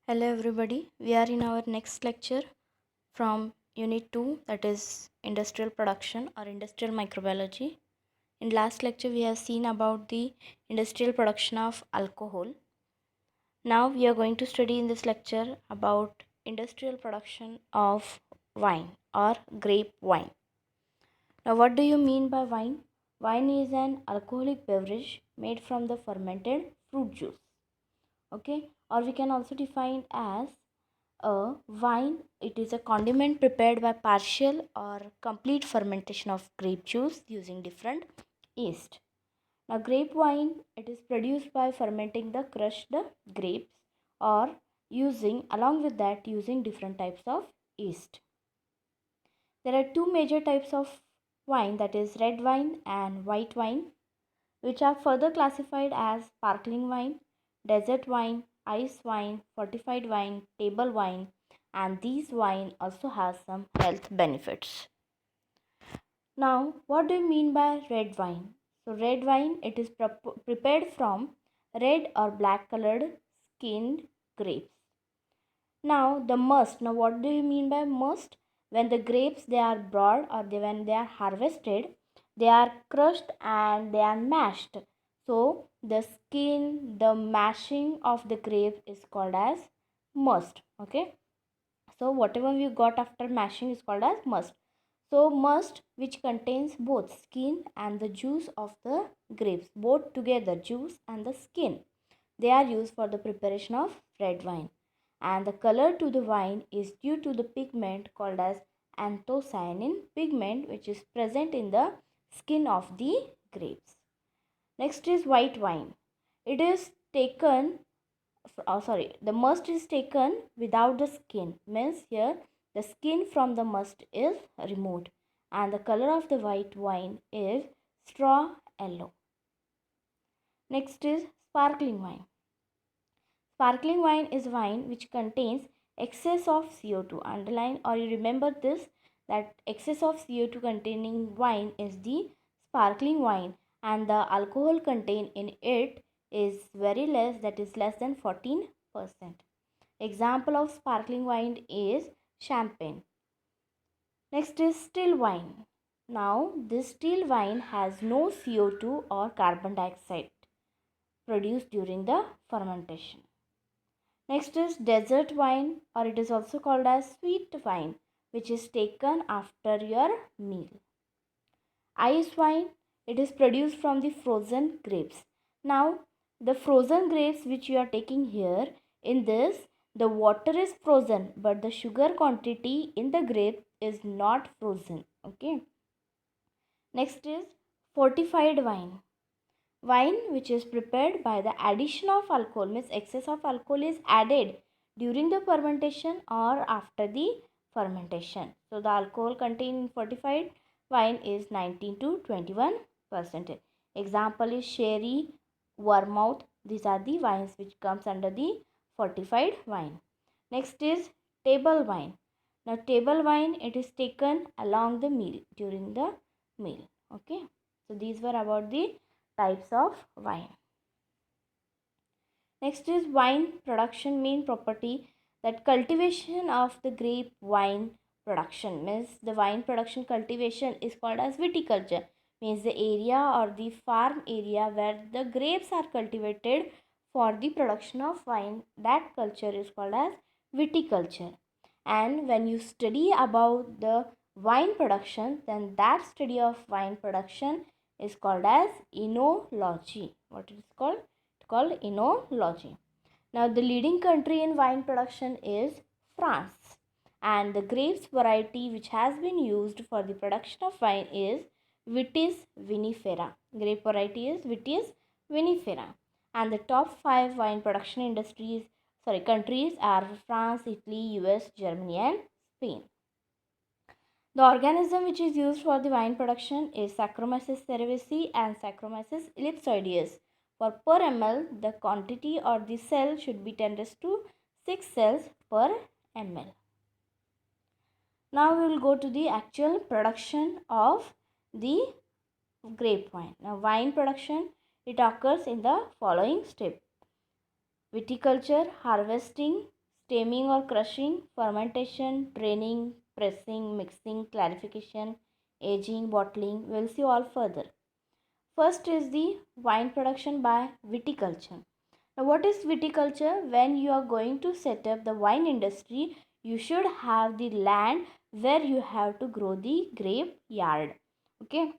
Hello everybody, we are in our next lecture from unit 2, that is industrial production or industrial microbiology. In last lecture we have seen about the industrial production of alcohol. Now we are going to study in this lecture about industrial production of wine or grape wine. Now what do you mean by wine? Wine is an alcoholic beverage made from the fermented fruit juice. Okay, or we can also define as a wine. It is a condiment prepared by partial or complete fermentation of grape juice using different yeast. Now grape wine, it is produced by fermenting the crushed grapes or along with that using different types of yeast. There are two major types of wine, that is red wine and white wine, which are further classified as sparkling wine, desert wine, ice wine, fortified wine, table wine, and these wine also has some health benefits. Now, what do you mean by red wine? So, red wine, it is prepared from red or black colored skinned grapes. Now, the must. Now, what do you mean by must? When the grapes they are broad or when they are harvested, they are crushed and they are mashed. So, the skin, the mashing of the grape is called as must. Okay. So, whatever you got after mashing is called as must. So, must which contains both skin and the juice of the grapes, both together, juice and the skin. They are used for the preparation of red wine, and the color to the wine is due to the pigment called as anthocyanin pigment, which is present in the skin of the grapes. Next is white wine. It is taken, the must is taken without the skin, means here the skin from the must is removed, and the color of the white wine is straw yellow. Next is sparkling wine. Sparkling wine is wine which contains excess of CO2. Underline or you remember this, that excess of CO2 containing wine is the sparkling wine, and the alcohol contained in it is very less, that is less than 14%. Example of sparkling wine is champagne. Next is still wine. Now this still wine has no CO2 or carbon dioxide produced during the fermentation. Next is desert wine, or it is also called as sweet wine, which is taken after your meal. Ice wine, it is produced from the frozen grapes. Now, the frozen grapes which you are taking here, in this, the water is frozen, but the sugar quantity in the grape is not frozen. Okay. Next is fortified wine. Wine which is prepared by the addition of alcohol, means excess of alcohol is added during the fermentation or after the fermentation. So the alcohol contained in fortified wine is 19 to 21%. Example is sherry, vermouth. These are the wines which comes under the fortified wine. Next is table wine. Now table wine, it is taken along the meal, during the meal. Okay. So these were about the types of wine. Next is wine production. Main property, that cultivation of the grape wine production, means the wine production cultivation is called as viticulture, means the area or the farm area where the grapes are cultivated for the production of wine, that culture is called as viticulture. And when you study about the wine production, then that study of wine production is called as enology. What it is called? It's called enology. Now the leading country in wine production is France, and the grapes variety which has been used for the production of wine is Vitis vinifera. Grape variety is Vitis vinifera. And the top 5 wine production countries are France, Italy, US, Germany and Spain. The organism which is used for the wine production is Saccharomyces cerevisiae and Saccharomyces ellipsoideus. For per ml, the quantity or the cell should be 10 raised to 6 cells per ml. Now we will go to the actual production of the grape wine. Now wine production, it occurs in the following step: viticulture, harvesting, stemming or crushing, fermentation, draining, pressing, mixing, clarification, aging, bottling. We'll see all further. First is the wine production by viticulture. Now, what is viticulture? When you are going to set up the wine industry, you should have the land where you have to grow the grape yard. Okay,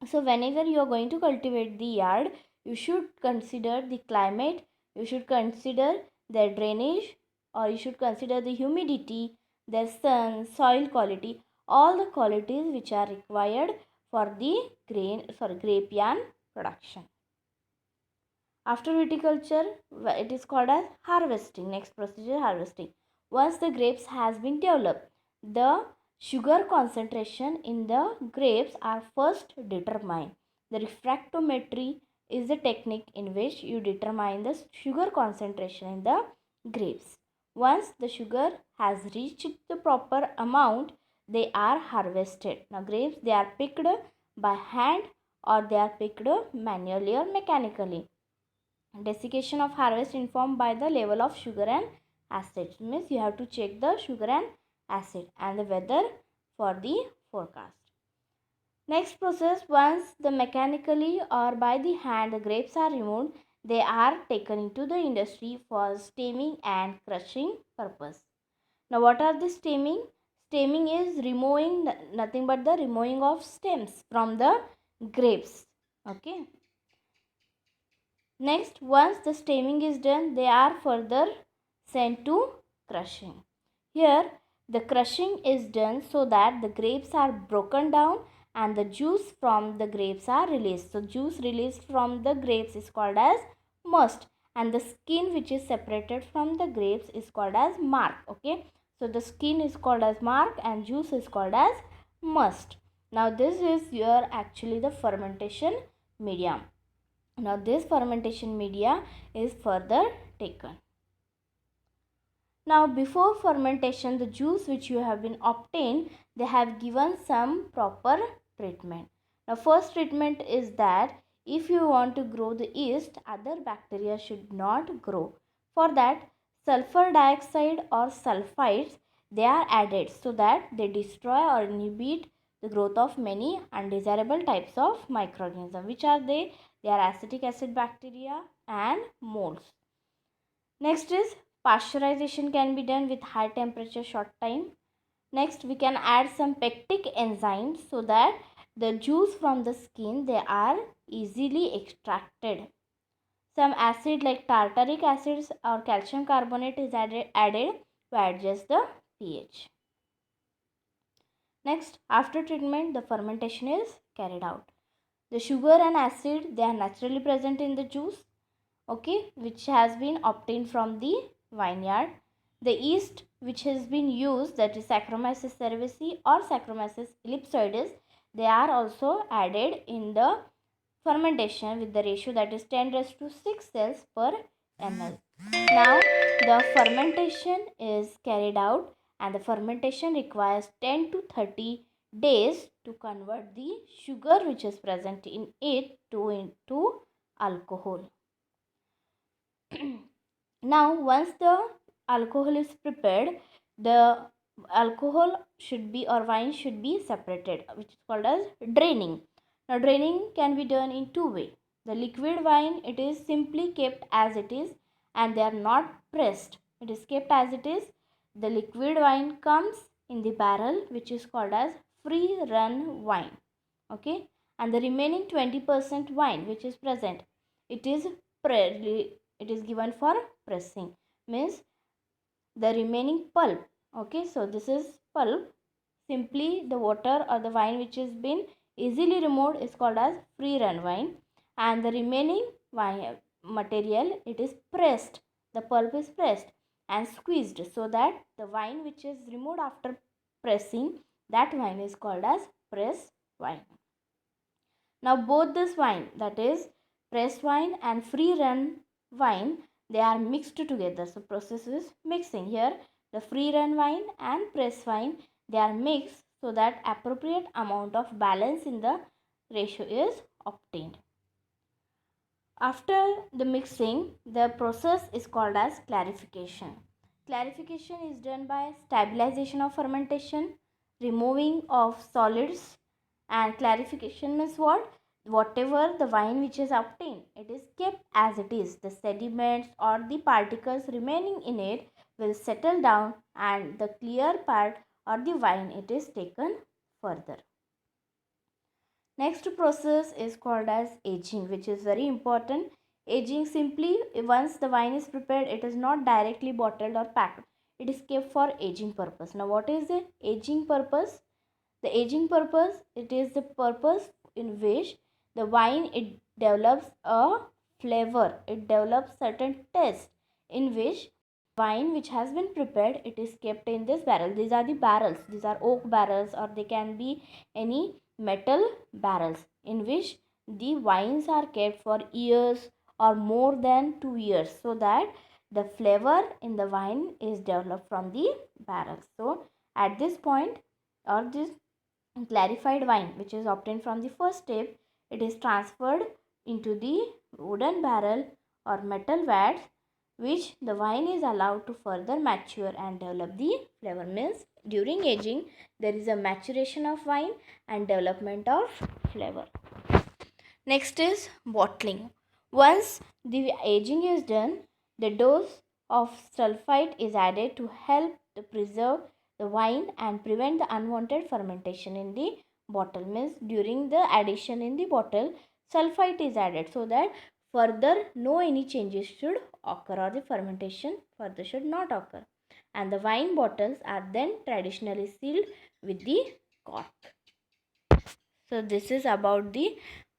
so whenever you are going to cultivate the yard, you should consider the climate, you should consider their drainage, or you should consider the humidity, their sun, soil quality, all the qualities which are required for the grape yarn production. After viticulture, it is called as harvesting. Next procedure, harvesting. Once the grapes has been developed, the sugar concentration in the grapes are first determined. The refractometry is the technique in which you determine the sugar concentration in the grapes. Once the sugar has reached the proper amount, they are harvested. Now grapes, they are picked by hand or they are picked manually or mechanically. Desiccation of harvest informed by the level of sugar and acid. Means you have to check the sugar and acid and the weather for the forecast. Next process, once the mechanically or by the hand the grapes are removed, they are taken into the industry for stemming and crushing purpose. Now what are the stemming? Stemming is removing nothing but the removing of stems from the grapes. Okay. Next, once the stemming is done, they are further sent to crushing. Here, the crushing is done so that the grapes are broken down and the juice from the grapes are released. So, juice released from the grapes is called as must, and the skin which is separated from the grapes is called as mark. Okay, so the skin is called as mark and juice is called as must. Now, this is your actually the fermentation medium. Now this fermentation media is further taken. Now before fermentation, the juice which you have been obtained, they have given some proper treatment. Now first treatment is that if you want to grow the yeast, other bacteria should not grow. For that, sulfur dioxide or sulfides, they are added so that they destroy or inhibit the growth of many undesirable types of microorganisms. Which are they? They are acetic acid bacteria and molds. Next is pasteurization can be done with high temperature short time. Next we can add some pectic enzymes so that the juice from the skin, they are easily extracted. Some acid like tartaric acids or calcium carbonate is added to adjust the pH. Next, after treatment, the fermentation is carried out. The sugar and acid, they are naturally present in the juice, okay, which has been obtained from the vineyard. The yeast which has been used, that is Saccharomyces cerevisiae or Saccharomyces ellipsoides, they are also added in the fermentation with the ratio that is 10 raised to 6 cells per ml. Now the fermentation is carried out and the fermentation requires 10 to 30 days to convert the sugar which is present in it into alcohol. Now once the alcohol is prepared, the alcohol should be or wine should be separated, which is called as draining. Now draining can be done in two ways. The liquid wine, it is simply kept as it is and they are not pressed. It is kept as it is. The liquid wine comes in the barrel which is called as free run wine. Okay, and the remaining 20% wine which is present, it is given for pressing, means the remaining pulp. Okay, so this is pulp, simply the water or the wine which has been easily removed is called as free run wine, and the remaining wine material, it is pressed, the pulp is pressed and squeezed so that the wine which is removed after pressing, that wine is called as pressed wine. Now both this wine, that is pressed wine and free run wine, they are mixed together. So process is mixing. Here the free run wine and pressed wine, they are mixed so that appropriate amount of balance in the ratio is obtained. After the mixing, the process is called as clarification. Clarification is done by stabilization of fermentation, removing of solids, and clarification means what? Whatever the wine which is obtained, it is kept as it is. The sediments or the particles remaining in it will settle down, and the clear part or the wine, it is taken further. Next process is called as aging, which is very important. Aging simply, once the wine is prepared, it is not directly bottled or packed. It is kept for aging purpose. Now what is the aging purpose? The aging purpose, it is the purpose in which the wine, it develops a flavor, it develops certain taste, in which wine which has been prepared, it is kept in this barrel. These are the barrels, these are oak barrels, or they can be any metal barrels, in which the wines are kept for years or more than 2 years, so that the flavor in the wine is developed from the barrels. So at this point, or this clarified wine which is obtained from the first step, it is transferred into the wooden barrel or metal vats, which the wine is allowed to further mature and develop the flavor. Means during aging, there is a maturation of wine and development of flavor. Next is bottling. Once the aging is done, the dose of sulfite is added to help to preserve the wine and prevent the unwanted fermentation in the bottle. Means during the addition in the bottle, sulfite is added so that further no any changes should occur, or the fermentation further should not occur. And the wine bottles are then traditionally sealed with the cork. So this is about the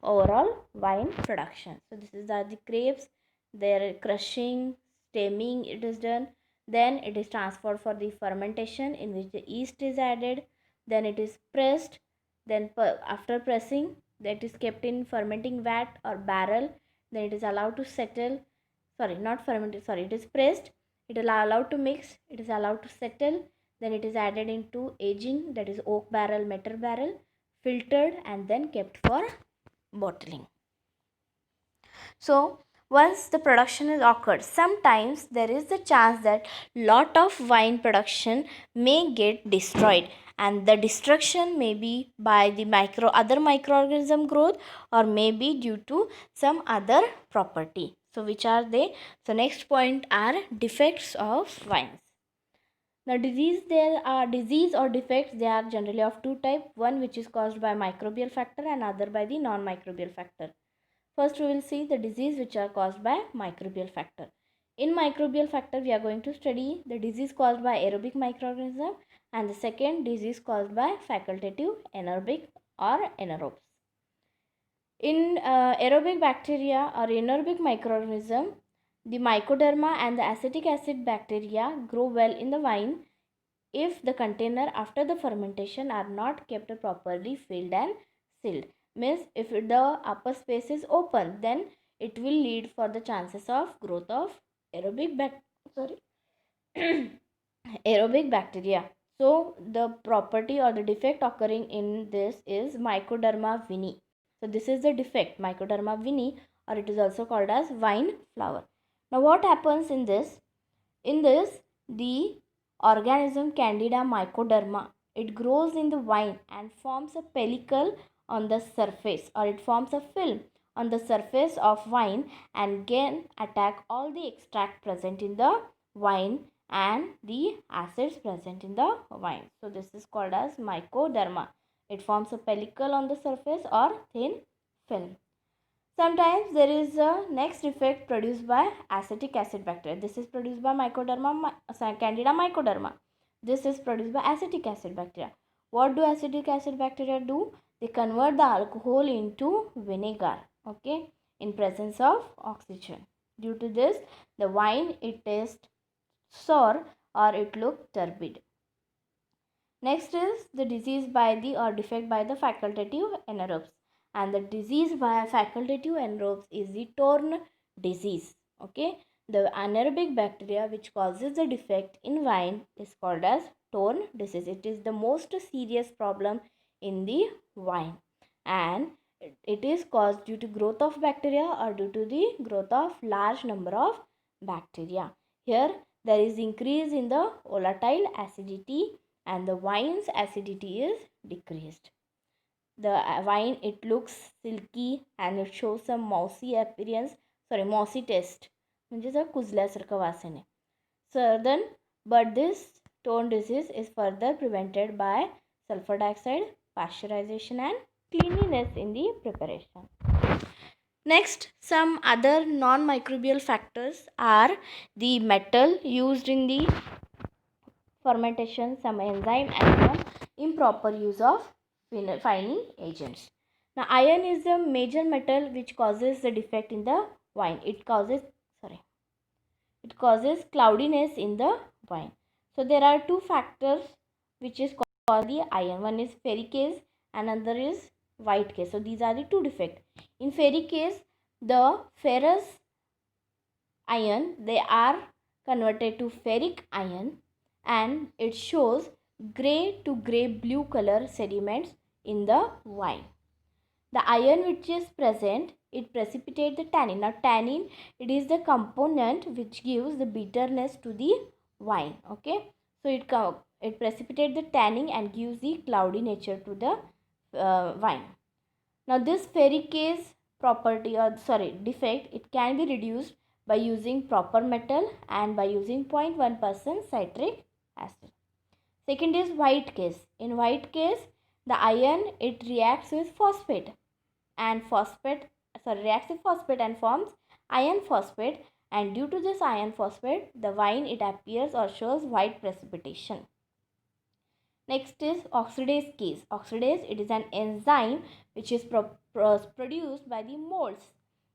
overall wine production. So this is the grapes, their crushing, stemming, it is done. Then it is transferred for the fermentation, in which the yeast is added. Then it is pressed. Then after pressing, that is kept in fermenting vat or barrel. Then it is allowed to settle. Sorry, not fermented. Sorry, it is pressed. It is allowed to mix. It is allowed to settle. Then it is added into aging, that is oak barrel, metal barrel, filtered, and then kept for bottling. So once the production is occurred, sometimes there is the chance that lot of wine production may get destroyed, and the destruction may be by the other microorganism growth, or may be due to some other property. So which are they? So next point are defects of wines. Now disease or defects, they are generally of two types. One which is caused by microbial factor and other by the non-microbial factor. First we will see the disease which are caused by microbial factor. In microbial factor, we are going to study the disease caused by aerobic microorganism, and the second disease caused by facultative anaerobic or anaerobes. In aerobic bacteria or anaerobic microorganism, the mycoderma and the acetic acid bacteria grow well in the wine if the container after the fermentation are not kept properly filled and sealed. Means if the upper space is open, then it will lead for the chances of growth of aerobic aerobic bacteria. So the property or the defect occurring in this is mycoderma vini. So this is the defect, mycoderma vini, or it is also called as wine flower. Now what happens in this? In this, the organism Candida mycoderma, it grows in the wine and forms a pellicle on the surface, or it forms a film on the surface of wine, and can attack all the extract present in the wine and the acids present in the wine. So this is called as mycoderma. It forms a pellicle on the surface or thin film. Sometimes there is a next effect produced by acetic acid bacteria. This is produced by Candida mycoderma. This is produced by acetic acid bacteria. What do acetic acid bacteria do? They convert the alcohol into vinegar, okay, in presence of oxygen. Due to this, the wine, it tastes sour or it looks turbid. Next is the disease by the or defect by the facultative anaerobes. And the disease by facultative anaerobes is the Torn disease. Okay, the anaerobic bacteria which causes the defect in wine is called as Torn disease. It is the most serious problem in the wine, and it is caused due to growth of bacteria or due to the growth of large number of bacteria. Here there is increase in the volatile acidity and the wine's acidity is decreased. The wine, it looks silky and it shows some mossy appearance, mossy taste, म्हणजे जर कुजल्यासारखं वास येणे. Then, but this tone disease is further prevented by sulfur dioxide, pasteurization and cleanliness in the preparation. Next, some other non-microbial factors are the metal used in the fermentation, some enzyme and some improper use of fining agents. Now, iron is the major metal which causes the defect in the wine. It causes cloudiness in the wine. So there are two factors which is called the iron. One is ferricase and another is white case. So these are the two defects. In ferricase, the ferrous ion, they are converted to ferric iron and it shows grey to grey blue color sediments in the wine. The iron which is present, it precipitates the tannin. Now tannin, it is the component which gives the bitterness to the wine. Okay, so it precipitates the tannin and gives the cloudy nature to the wine. Now this ferricase property defect, it can be reduced by using proper metal and by using 0.1% citric acid. Second is white case. In white case, the iron, it reacts with phosphate and reacts with phosphate and forms iron phosphate, and due to this iron phosphate, the wine, it appears or shows white precipitation. Next is oxidase case. Oxidase, it is an enzyme which is produced by the molds.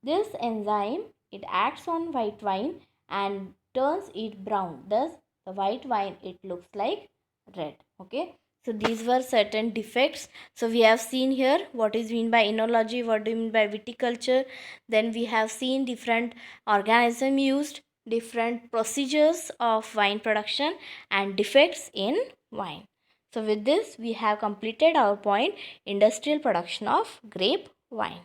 This enzyme, it acts on white wine and turns it brown. Thus, the white wine, it looks like red. Okay. So these were certain defects. So we have seen here what is mean by enology, what do you mean by viticulture. Then we have seen different organism used, different procedures of wine production and defects in wine. So with this, we have completed our point, industrial production of grape wine.